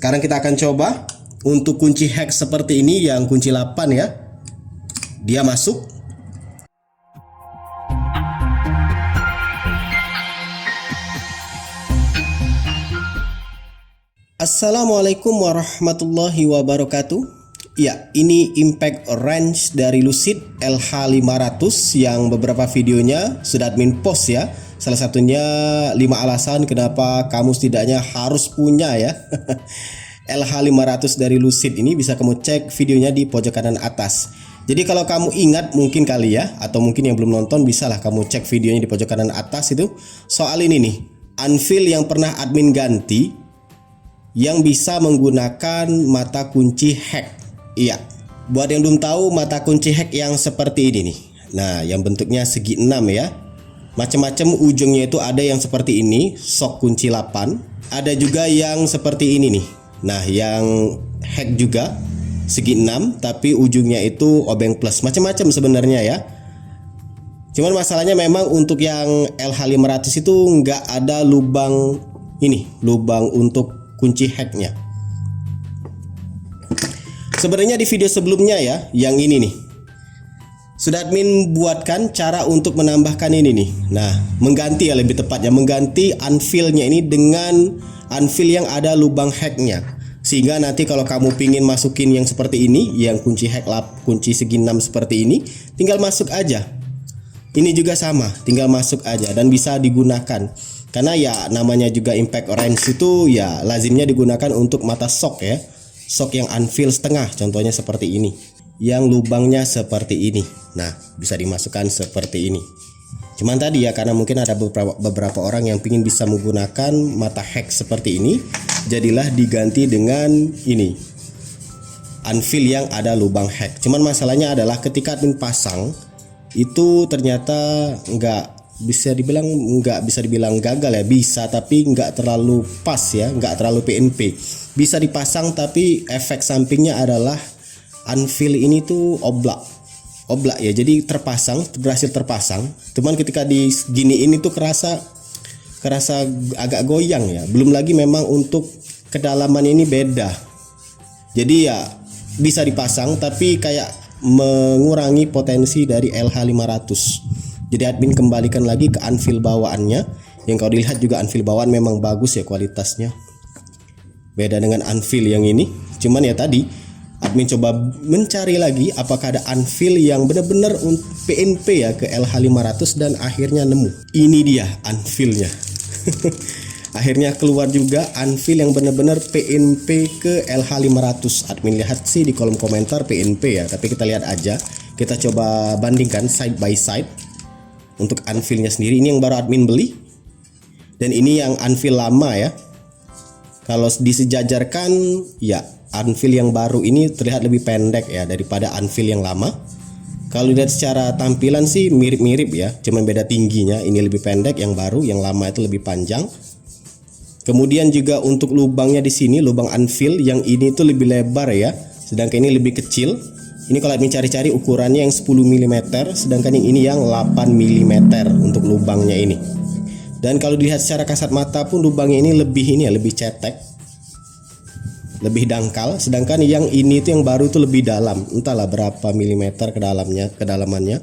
sekarang kita akan coba untuk kunci hex seperti ini yang kunci 8 ya. Dia masuk. Assalamualaikum warahmatullahi wabarakatuh. Ya, ini impact wrench dari Lucid LH500 yang beberapa videonya sudah admin post ya. Salah satunya 5 alasan kenapa kamu setidaknya harus punya ya. LH500 dari Lucid ini bisa kamu cek videonya di pojok kanan atas. Jadi kalau kamu ingat mungkin kali ya, atau mungkin yang belum nonton bisalah kamu cek videonya di pojok kanan atas itu. Soal ini nih, anvil yang pernah admin ganti yang bisa menggunakan mata kunci hex. Iya, buat yang belum tahu mata kunci hex yang seperti ini nih. Nah, yang bentuknya segi 6 ya. Macam-macam ujungnya itu ada yang seperti ini, sok kunci 8. Ada juga yang seperti ini nih. Nah, yang hex juga segi 6 tapi ujungnya itu obeng plus. Macam-macam sebenarnya ya. Cuman masalahnya memang untuk yang LH500 itu nggak ada lubang ini, lubang untuk kunci hex-nya. Sebenarnya di video sebelumnya ya, yang ini nih, sudah admin buatkan cara untuk menambahkan ini nih. Nah, mengganti ya, lebih tepatnya mengganti anvilnya ini dengan anvil yang ada lubang hex-nya. Sehingga nanti kalau kamu pingin masukin yang seperti ini, yang kunci hex kunci segi 6 seperti ini, tinggal masuk aja. Ini juga sama, tinggal masuk aja dan bisa digunakan. Karena ya namanya juga impact wrench itu ya lazimnya digunakan untuk mata shock ya. Shock yang anvil setengah, contohnya seperti ini. Yang lubangnya seperti ini. Nah, bisa dimasukkan seperti ini. Cuman tadi ya, karena mungkin ada beberapa orang yang ingin bisa menggunakan mata hex seperti ini, jadilah diganti dengan ini, anvil yang ada lubang hex. Cuman masalahnya adalah ketika admin pasang itu ternyata nggak bisa dibilang gagal ya, bisa tapi nggak terlalu pas ya, nggak terlalu PNP. Bisa dipasang tapi efek sampingnya adalah anvil ini tuh oblak ya, jadi berhasil terpasang, cuman ketika di gini ini tuh kerasa agak goyang ya. Belum lagi memang untuk kedalaman ini beda, jadi ya bisa dipasang tapi kayak mengurangi potensi dari LH500. Jadi admin kembalikan lagi ke anvil bawaannya, yang kalau dilihat juga anvil bawaan memang bagus ya kualitasnya, beda dengan anvil yang ini. Cuman ya tadi admin coba mencari lagi apakah ada anvil yang benar-benar PNP ya ke LH500 dan akhirnya nemu. Ini dia anvilnya. Akhirnya keluar juga anvil yang benar-benar PNP ke LH500. Admin lihat sih di kolom komentar PNP ya, tapi kita lihat aja. Kita coba bandingkan side by side. Untuk anvilnya sendiri ini yang baru admin beli, dan ini yang anvil lama ya. Kalau disejajarkan ya, anvil yang baru ini terlihat lebih pendek ya daripada anvil yang lama. Kalau lihat secara tampilan sih mirip-mirip ya, cuman beda tingginya. Ini lebih pendek yang baru, yang lama itu lebih panjang. Kemudian juga untuk lubangnya di sini, lubang anvil yang ini tuh lebih lebar ya, sedangkan ini lebih kecil. Ini kalau admin cari-cari ukurannya yang 10 mm, sedangkan yang ini yang 8 mm untuk lubangnya ini. Dan kalau dilihat secara kasat mata pun lubangnya ini lebih cetek, lebih dangkal, sedangkan yang ini tuh yang baru itu lebih dalam. Entahlah berapa milimeter kedalamannya.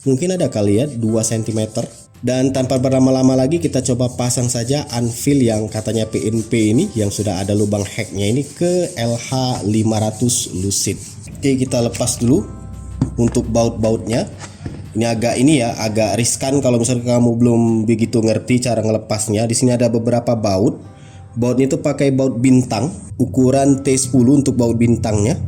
Mungkin ada kali ya 2 cm. Dan tanpa berlama-lama lagi kita coba pasang saja anvil yang katanya PNP ini, yang sudah ada lubang hex-nya ini ke LH500 Lucid. Oke, kita lepas dulu untuk baut-bautnya. Ini agak riskan kalau misalnya kamu belum begitu ngerti cara ngelepasnya. Di sini ada beberapa baut. Bautnya itu pakai baut bintang, ukuran T10 untuk baut bintangnya.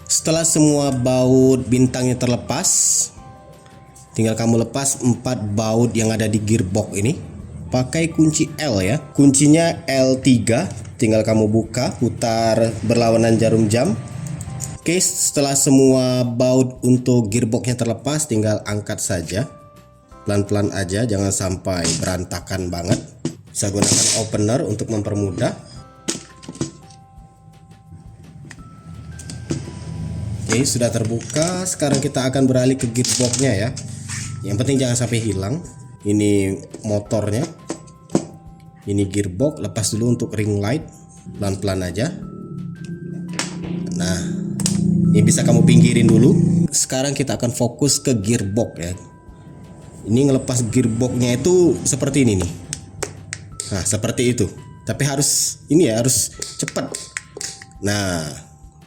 Setelah semua baut bintangnya terlepas, tinggal kamu lepas 4 baut yang ada di gearbox ini. Pakai kunci L ya. Kuncinya L3. Tinggal kamu buka, putar berlawanan jarum jam. Oke, setelah semua baut untuk gearboxnya terlepas, tinggal angkat saja. Pelan-pelan aja, jangan sampai berantakan banget. Bisa gunakan opener untuk mempermudah. Oke, Oke, sudah terbuka. Sekarang kita akan beralih ke gearboxnya ya. Yang penting jangan sampai hilang. Ini motornya, ini gearbox. Lepas dulu untuk ring light, pelan-pelan aja. Nah, ini bisa kamu pinggirin dulu. Sekarang kita akan fokus ke gearbox ya. Ini ngelepas gearboxnya itu seperti ini nih. Nah, seperti itu. Tapi harus ini ya, harus cepat. Nah,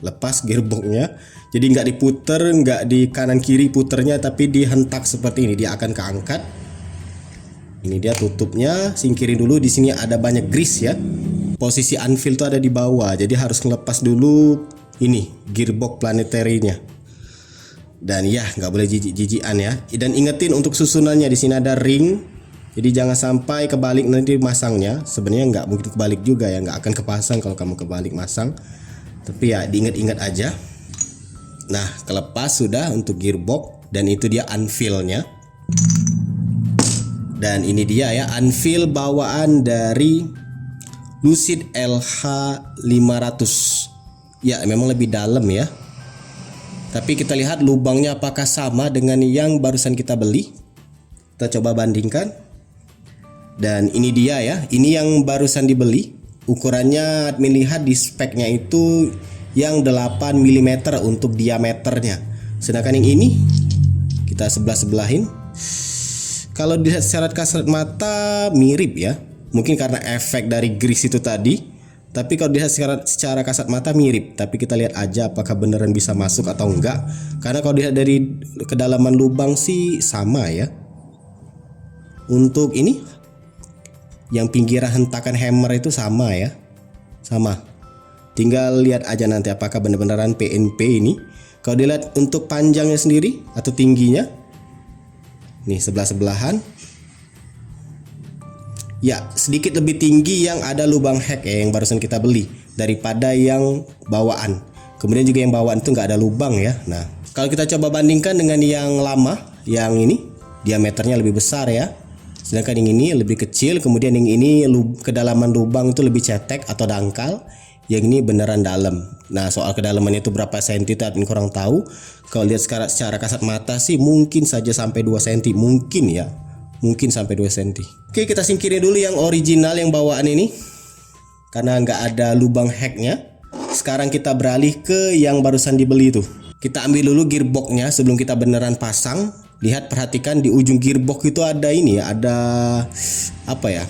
lepas gearboxnya. Jadi nggak diputer, nggak di kanan kiri puternya, tapi dihentak seperti ini. Dia akan keangkat. Ini dia tutupnya. Singkirin dulu. Di sini ada banyak grease ya. Posisi anvil itu ada di bawah. Jadi harus ngelepas dulu ini gearbox planetary-nya. Dan ya nggak boleh jijik-jijikan ya. Dan ingetin untuk susunannya, di sini ada ring. Jadi jangan sampai kebalik nanti masangnya. Sebenarnya nggak mungkin kebalik juga ya, nggak akan kepasang kalau kamu kebalik masang. Tapi ya diingat-ingat aja. Nah, kelepas sudah untuk gearbox. Dan itu dia anvilnya. Dan ini dia ya, anvil bawaan dari Lucid LH500. Ya memang lebih dalam ya. Tapi kita lihat lubangnya apakah sama dengan yang barusan kita beli. Kita coba bandingkan. Dan ini dia ya, ini yang barusan dibeli. Ukurannya admin lihat di speknya itu yang 8 mm untuk diameternya. Sedangkan yang ini kita sebelah-sebelahin. Kalau dilihat secara kasat mata mirip ya. Mungkin karena efek dari grease itu tadi. Tapi kalau dilihat secara kasat mata mirip. Tapi kita lihat aja apakah beneran bisa masuk atau enggak. Karena kalau dilihat dari kedalaman lubang sih sama ya. Untuk ini yang pinggiran hentakan hammer itu sama ya. Sama. Tinggal lihat aja nanti apakah bener-beneran PNP ini. Kalau dilihat untuk panjangnya sendiri atau tingginya, nih sebelah-sebelahan. Ya sedikit lebih tinggi yang ada lubang hack ya, yang barusan kita beli daripada yang bawaan. Kemudian juga yang bawaan itu nggak ada lubang ya. Nah kalau kita coba bandingkan dengan yang lama, yang ini diameternya lebih besar ya. Sedangkan yang ini lebih kecil. Kemudian yang ini kedalaman lubang itu lebih cetek atau dangkal. Yang ini beneran dalam. Nah soal kedalamannya itu berapa senti itu admin kurang tahu. Kalau lihat secara kasat mata sih mungkin saja sampai 2 cm. Mungkin ya. Mungkin sampai 2 cm. Oke, kita singkirin dulu yang original yang bawaan ini. Karena nggak ada lubang hacknya. Sekarang kita beralih ke yang barusan dibeli tuh. Kita ambil dulu gearboxnya sebelum kita beneran pasang. Lihat, perhatikan di ujung gearbox itu ada ini ya. Ada apa ya,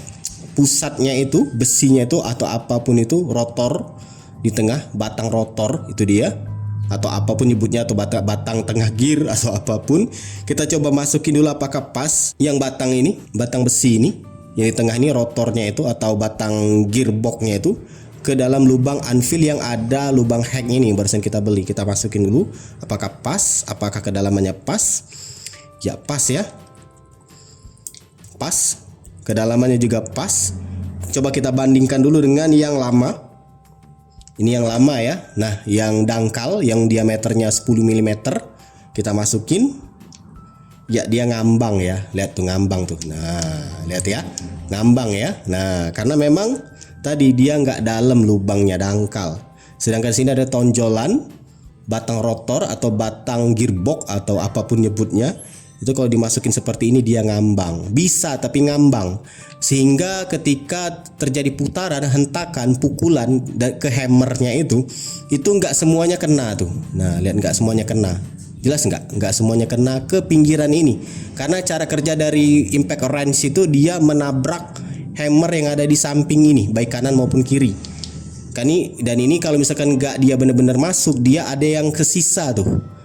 pusatnya itu, besinya itu atau apapun itu, rotor di tengah, batang rotor itu dia. Atau apapun nyebutnya, atau batang tengah gear atau apapun. Kita coba masukin dulu apakah pas yang batang ini, batang besi ini yang di tengah ini, rotornya itu atau batang gearboxnya itu ke dalam lubang anvil yang ada lubang hacknya ini barusan kita beli. Kita masukin dulu apakah pas, apakah kedalamannya pas. Ya pas ya, pas, kedalamannya juga pas. Coba kita bandingkan dulu dengan yang lama. Ini yang lama ya. Nah yang dangkal, yang diameternya 10 mm kita masukin. Ya dia ngambang ya. Lihat tuh ngambang tuh. Nah lihat ya, ngambang ya. Nah karena memang tadi dia nggak dalam lubangnya, dangkal. Sedangkan sini ada tonjolan batang rotor atau batang gearbox atau apapun nyebutnya. Itu kalau dimasukin seperti ini dia ngambang. Bisa tapi ngambang. Sehingga ketika terjadi putaran, hentakan, pukulan ke hammernya itu nggak semuanya kena tuh. Nah lihat, nggak semuanya kena. Jelas nggak? Nggak semuanya kena ke pinggiran ini. Karena cara kerja dari impact wrench itu dia menabrak hammer yang ada di samping ini, baik kanan maupun kiri. Dan ini kalau misalkan nggak dia benar-benar masuk, dia ada yang kesisa tuh.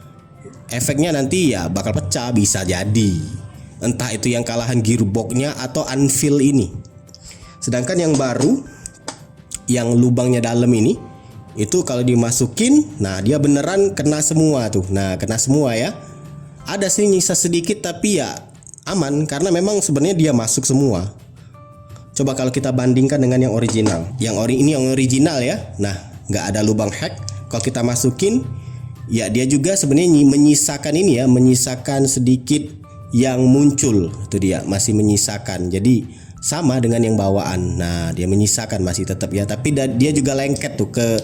Efeknya nanti ya bakal pecah, bisa jadi. Entah itu yang kalahan gearboxnya atau anvil ini. Sedangkan yang baru, yang lubangnya dalam ini, itu kalau dimasukin, nah dia beneran kena semua tuh. Nah kena semua ya. Ada sih nyisa sedikit tapi ya aman, karena memang sebenarnya dia masuk semua. Coba kalau kita bandingkan dengan yang original. Ini yang original ya. Nah nggak ada lubang hack. Kalau kita masukin, ya dia juga sebenarnya menyisakan ini ya, menyisakan sedikit yang muncul. Itu dia, masih menyisakan. Jadi sama dengan yang bawaan. Nah, dia menyisakan masih tetap ya, tapi dia juga lengket tuh ke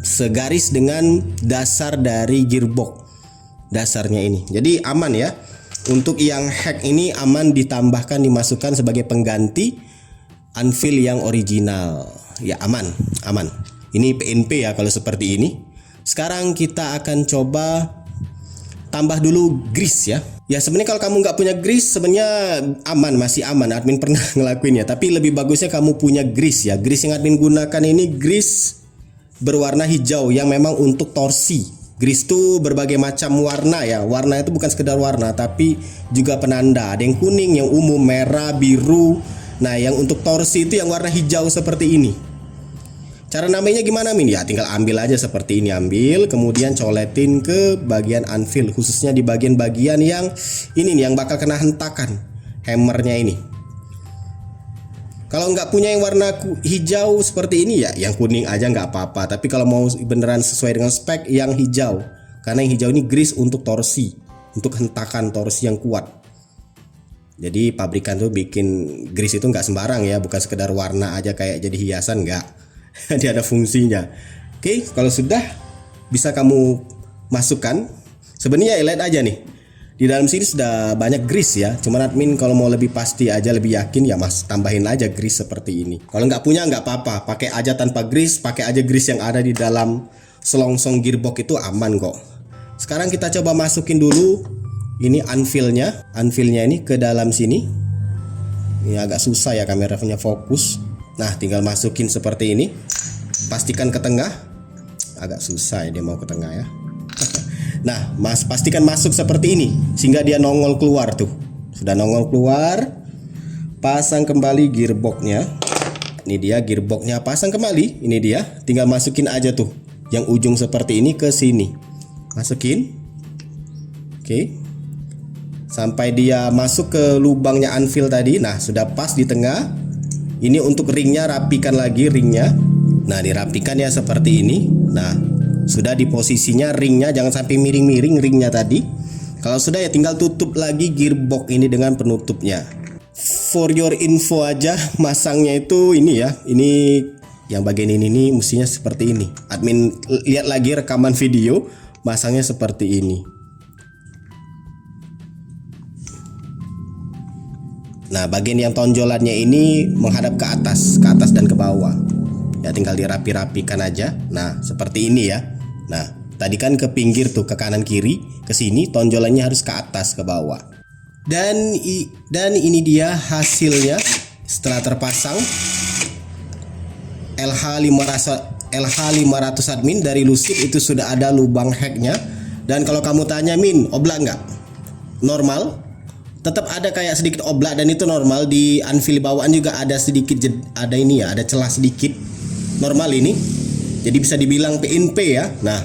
segaris dengan dasar dari gearbox dasarnya ini. Jadi aman ya. Untuk yang hack ini aman ditambahkan, dimasukkan sebagai pengganti anvil yang original. Ya aman. Ini PNP ya kalau seperti ini. Sekarang kita akan coba tambah dulu grease ya. Ya sebenarnya kalau kamu nggak punya grease sebenarnya aman, masih aman. Admin pernah ngelakuinnya. Tapi lebih bagusnya kamu punya grease ya. Grease yang admin gunakan ini grease berwarna hijau yang memang untuk torsi. Grease itu berbagai macam warna ya. Warna itu bukan sekedar warna tapi juga penanda. Ada yang kuning, yang umum, merah, biru. Nah yang untuk torsi itu yang warna hijau seperti ini. Cara namanya gimana Min? Ya tinggal ambil aja seperti ini, ambil kemudian coletin ke bagian anvil, khususnya di bagian-bagian yang ini nih yang bakal kena hentakan hammernya ini. Kalau nggak punya yang warna hijau seperti ini ya yang kuning aja nggak apa-apa, tapi kalau mau beneran sesuai dengan spek yang hijau, karena yang hijau ini grease untuk torsi, untuk hentakan torsi yang kuat. Jadi pabrikan tuh bikin grease itu nggak sembarang ya, bukan sekedar warna aja kayak jadi hiasan, nggak. Dia ada fungsinya. Oke, kalau sudah bisa kamu masukkan. Sebenarnya lihat aja nih. Di dalam sini sudah banyak grease ya. Cuman admin kalau mau lebih pasti aja, lebih yakin ya mas, tambahin aja grease seperti ini. Kalau nggak punya nggak apa-apa, pakai aja tanpa grease, pakai aja grease yang ada di dalam selongsong gearbox itu aman kok. Sekarang kita coba masukin dulu ini anvilnya ini ke dalam sini. Ini agak susah ya kameranya fokus. Nah tinggal masukin seperti ini. Pastikan ke tengah. Agak susah ya dia mau ke tengah ya. Nah pastikan masuk seperti ini sehingga dia nongol keluar tuh. Sudah nongol keluar. Pasang kembali gearboxnya. Ini dia gearboxnya, pasang kembali. Ini dia, tinggal masukin aja tuh yang ujung seperti ini ke sini. Masukin. Oke. Sampai dia masuk ke lubangnya anvil tadi. Nah sudah pas di tengah. Ini untuk ringnya, rapikan lagi ringnya. Nah dirapikan ya seperti ini. Nah sudah di posisinya ringnya, jangan sampai miring-miring ringnya tadi. Kalau sudah ya tinggal tutup lagi gearbox ini dengan penutupnya. For your info aja, masangnya itu ini ya. Ini yang bagian ini nih mestinya seperti ini. Admin lihat lagi rekaman video, masangnya seperti ini. Nah bagian yang tonjolannya ini menghadap ke atas dan ke bawah. Ya tinggal dirapi-rapikan aja. Nah seperti ini ya. Nah tadi kan ke pinggir tuh, ke kanan kiri, ke sini tonjolannya harus ke atas ke bawah. Dan ini dia hasilnya setelah terpasang LH500 admin dari Lucid. Itu sudah ada lubang hacknya. Dan kalau kamu tanya Min, oblak nggak? Normal. Tetap ada kayak sedikit oblak dan itu normal. Di anvil bawaan juga ada sedikit, ada ini ya, ada celah sedikit. Normal ini. Jadi bisa dibilang PNP ya. Nah.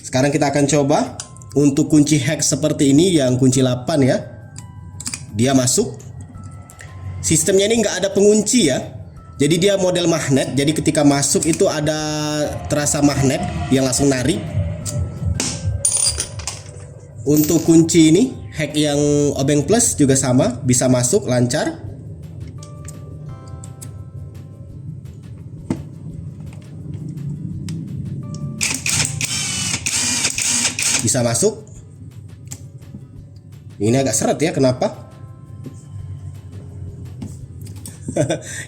Sekarang kita akan coba untuk kunci hack seperti ini yang kunci 8 ya. Dia masuk. Sistemnya ini nggak ada pengunci ya. Jadi dia model magnet. Jadi ketika masuk itu ada terasa magnet yang langsung narik. Untuk kunci ini hack yang obeng plus juga sama, bisa masuk lancar. Bisa masuk. Ini agak seret ya, kenapa?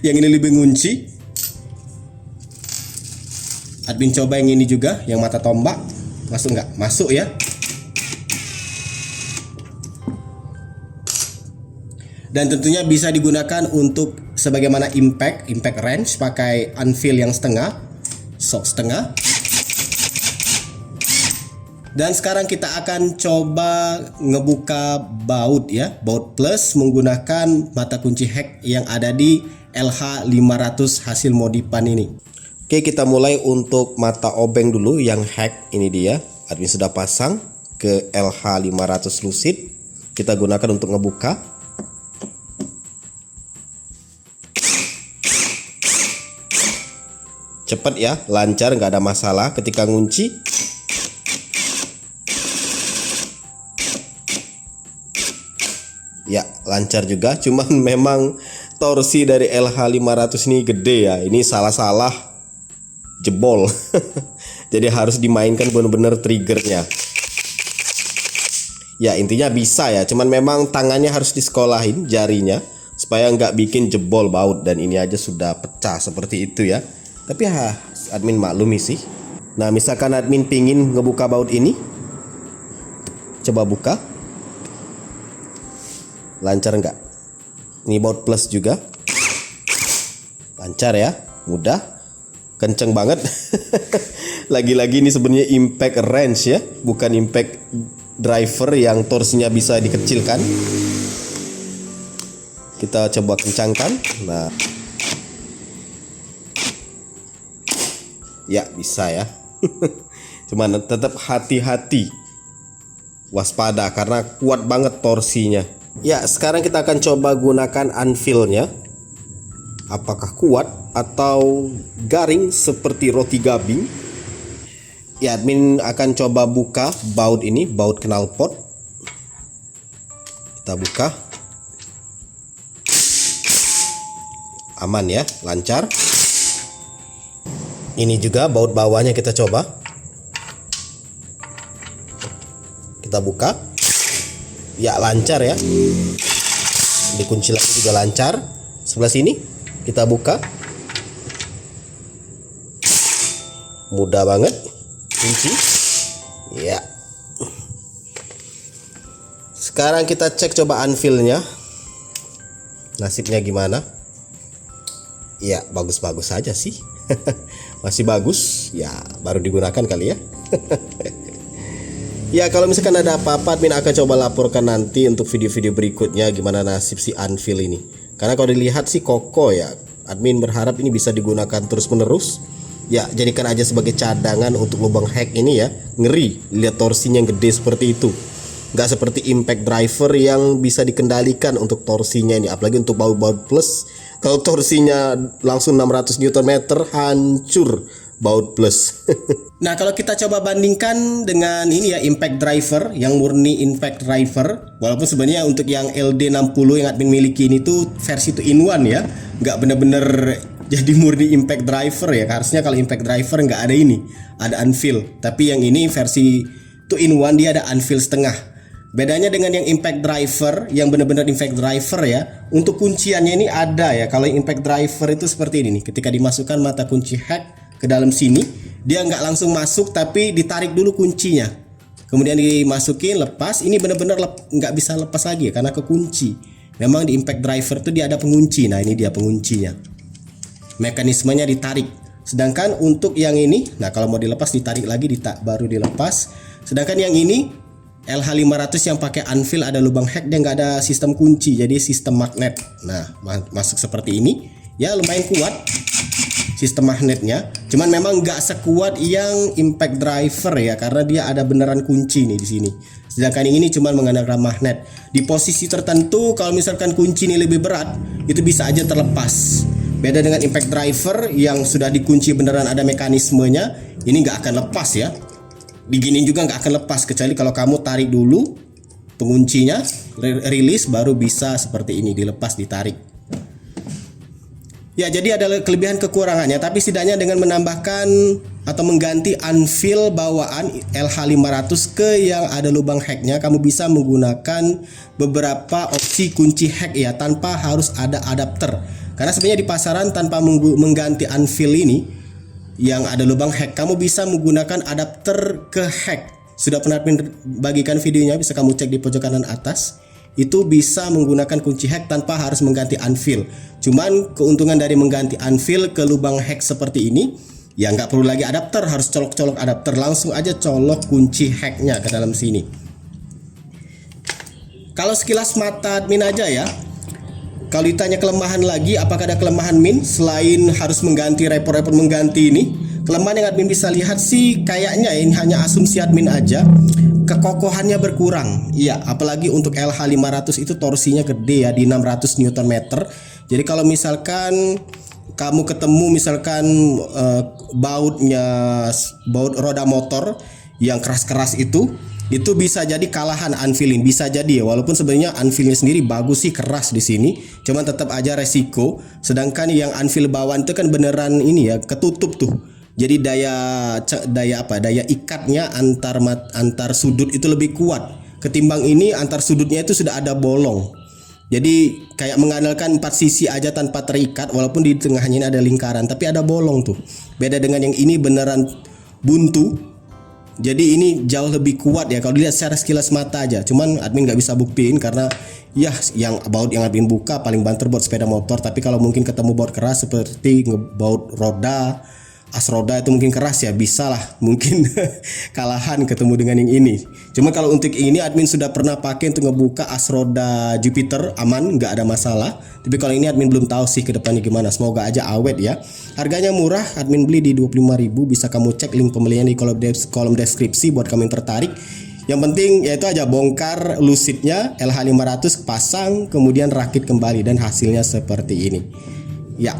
Yang ini lebih ngunci. Admin coba yang ini juga, yang mata tombak. Masuk nggak? Masuk ya. Dan tentunya bisa digunakan untuk sebagaimana impact range, pakai anvil yang setengah, shock setengah. Dan sekarang kita akan coba ngebuka baut ya, baut plus menggunakan mata kunci hack yang ada di LH500 hasil modifan ini. Oke, kita mulai untuk mata obeng dulu yang hack ini dia. Admin sudah pasang ke LH500 Lucid. Kita gunakan untuk ngebuka. Cepat ya, lancar, nggak ada masalah ketika ngunci. lancar juga. Cuman memang torsi dari LH500 ini gede ya. Ini salah-salah jebol. Jadi harus dimainkan benar-benar triggernya. Ya intinya bisa ya. Cuman memang tangannya harus disekolahin, jarinya, supaya nggak bikin jebol baut. Dan ini aja sudah pecah seperti itu ya. Tapi ya admin maklumi sih. Nah misalkan admin pingin ngebuka baut ini, coba buka. Lancar nggak? Ini baut plus juga. Lancar ya, mudah, kenceng banget. Lagi-lagi ini sebenarnya impact wrench ya, bukan impact driver yang torsinya bisa dikecilkan. Kita coba kencangkan. Nah, ya bisa ya. Cuman tetap hati-hati, waspada karena kuat banget torsinya. Ya sekarang kita akan coba gunakan anvilnya. Apakah kuat atau garing seperti roti gabing? Ya admin akan coba buka baut ini, baut knalpot. Kita buka. Aman ya, lancar. Ini juga baut bawahnya kita coba. Kita buka. Ya lancar ya. Dikunci lagi juga lancar. Sebelah sini kita buka. Mudah banget. Kunci. Ya. Sekarang kita cek coba anvilnya. Nasibnya gimana? Ya bagus-bagus aja sih. Masih bagus. Ya baru digunakan kali ya. Ya kalau misalkan ada apa-apa admin akan coba laporkan nanti untuk video-video berikutnya gimana nasib si anvil ini. Karena kalau dilihat sih kokoh ya. Admin berharap ini bisa digunakan terus-menerus. Ya jadikan aja sebagai cadangan untuk lubang hack ini ya. Ngeri lihat torsinya yang gede seperti itu. Gak seperti impact driver yang bisa dikendalikan untuk torsinya ini. Apalagi untuk baut-baut plus. Kalau torsinya langsung 600 Nm hancur baut plus. Nah kalau kita coba bandingkan dengan ini ya, impact driver yang murni impact driver, walaupun sebenarnya untuk yang LD60 yang admin miliki ini tuh versi 2-in-1 ya, nggak bener-bener jadi murni impact driver ya. Harusnya kalau impact driver nggak ada ini, ada anvil. Tapi yang ini versi 2-in-1 dia ada anvil setengah. Bedanya dengan yang impact driver yang benar-benar impact driver ya, untuk kunciannya ini ada ya. Kalau impact driver itu seperti ini nih, ketika dimasukkan mata kunci hack ke dalam sini, dia nggak langsung masuk tapi ditarik dulu kuncinya, kemudian dimasukin, lepas. Ini benar-benar nggak bisa lepas lagi ya, karena kekunci. Memang di impact driver tuh dia ada pengunci. Nah ini dia penguncinya, mekanismenya ditarik. Sedangkan untuk yang ini, nah kalau mau dilepas ditarik lagi, baru dilepas. Sedangkan yang ini LH500 yang pakai anvil ada lubang hack, dia nggak ada sistem kunci, jadi sistem magnet. Nah masuk seperti ini ya, lumayan kuat sistem magnetnya. Cuman memang nggak sekuat yang impact driver ya, karena dia ada beneran kunci nih di sini. Sedangkan yang ini cuma mengandalkan magnet. Di posisi tertentu kalau misalkan kunci ini lebih berat, itu bisa aja terlepas. Beda dengan impact driver yang sudah dikunci beneran ada mekanismenya, ini nggak akan lepas ya. Diginin juga nggak akan lepas, kecuali kalau kamu tarik dulu penguncinya, rilis, baru bisa seperti ini, dilepas, ditarik. Ya jadi ada kelebihan kekurangannya, tapi setidaknya dengan menambahkan atau mengganti anvil bawaan LH500 ke yang ada lubang hacknya, kamu bisa menggunakan beberapa opsi kunci hack ya, tanpa harus ada adapter. Karena sebenarnya di pasaran tanpa mengganti anvil ini yang ada lubang hack, kamu bisa menggunakan adapter ke hack. Sudah pernah bagikan videonya, bisa kamu cek di pojok kanan atas. Itu bisa menggunakan kunci hack tanpa harus mengganti anvil. Cuman keuntungan dari mengganti anvil ke lubang hack seperti ini, ya nggak perlu lagi adapter, harus colok-colok adapter, langsung aja colok kunci hacknya ke dalam sini. Kalau sekilas mata admin aja ya, kalau ditanya kelemahan lagi, apakah ada kelemahan min selain harus mengganti, repot-repot mengganti ini? Kelemahan yang admin bisa lihat sih kayaknya ini hanya asumsi admin aja, kekokohannya berkurang. Iya, apalagi untuk LH500 itu torsinya gede ya, di 600 Nm. Jadi kalau misalkan kamu ketemu misalkan baut roda motor yang keras-keras itu bisa jadi kalahan Anvilin, bisa jadi ya, walaupun sebenarnya Anvilnya sendiri bagus sih, keras di sini, cuman tetap aja resiko. Sedangkan yang Anvil bawaan itu kan beneran ini ya, ketutup tuh. Jadi daya ikatnya antar sudut itu lebih kuat ketimbang ini, antar sudutnya itu sudah ada bolong. Jadi kayak mengandalkan 4 sisi aja tanpa terikat, walaupun di tengahnya ini ada lingkaran tapi ada bolong tuh. Beda dengan yang ini beneran buntu. Jadi ini jauh lebih kuat ya kalau dilihat secara sekilas mata aja. Cuman admin nggak bisa buktiin karena ya yang admin buka paling banter buat sepeda motor. Tapi kalau mungkin ketemu baut keras seperti ngebaut roda, as roda itu mungkin keras ya, bisa lah mungkin kalahan ketemu dengan yang ini. Cuma kalau untuk ini admin sudah pernah pakai untuk ngebuka as roda Jupiter, aman, nggak ada masalah. Tapi kalau ini admin belum tahu sih ke depannya gimana. Semoga aja awet ya. Harganya murah, admin beli di 25.000. Bisa kamu cek link pembelian di kolom deskripsi buat kamu yang tertarik. Yang penting yaitu aja bongkar lucidnya LH500, pasang, kemudian rakit kembali, dan hasilnya seperti ini. Ya.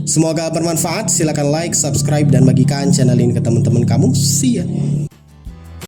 Semoga bermanfaat. Silakan like, subscribe, dan bagikan channel ini ke teman-teman kamu. See ya.